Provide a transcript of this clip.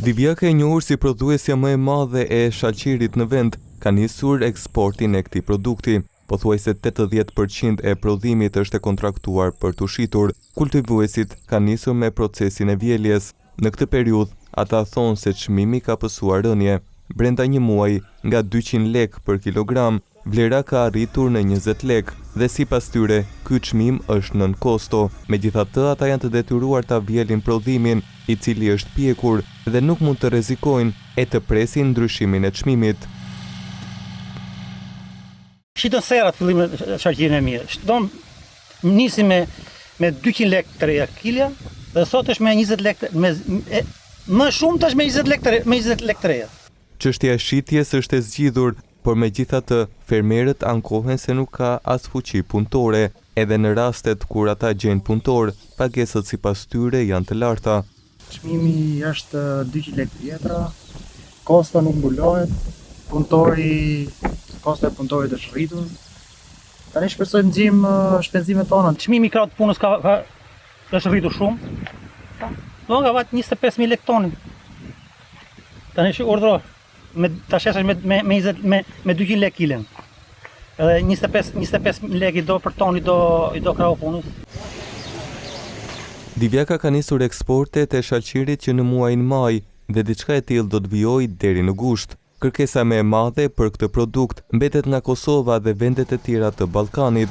Divjaka, e njohur si prodhuesja më e madhe e shalqirit në vend, ka nisur eksportin e këtij produkti. Pothuajse 80% e prodhimit është e kontraktuar për të shitur. Kultivuesit kanë nisur me procesin e vjeljes. Në këtë periudhë, ata thonë se çmimi ka pësuar rënje. Brenda një muaji, nga 200 lek për kilogram, vlera ka arritur në 20 lek dhe sipas tyre, ky çmim është nën kosto. Megjithatë, ata janë të detyruar ta vjelin prodhimin, i cili është pjekur dhe nuk mund të rrezikojnë e të presin ndryshimin e çmimit. Shitën serat fillim e shalqirin e mirë. Shton nisi me 200 lek të reja kilja dhe sot është me 20 lek më shumë tash me 20 lek të reja. Çështja e shitjes është e zgjidhur, por megjithatë fermerët ankohen se nuk ka as fuqi punëtore, edhe në rastet kur ata gjejnë punëtor, pagesat sipas tyre janë të larta. Çmimi është 200 lek vjetra, kosta nuk mbulohet, kosta e punëtorit është rritur. Tani shpresoj të nxjim shpenzimet tona. Çmimi i krahut punës është rritur shumë. Do nga vat 25.000 lek tonin. Tani është urdhro tash është me 200 lek kilen. Edhe 25 lek i do për ton i do krahu punës. Divjaka ka nisur eksportet e shalqirit që në muajin maj dhe diçka e tillë do të vijojë deri në gusht. Kërkesa më e madhe për këtë produkt mbetet nga Kosova dhe vendet e tjera të Ballkanit.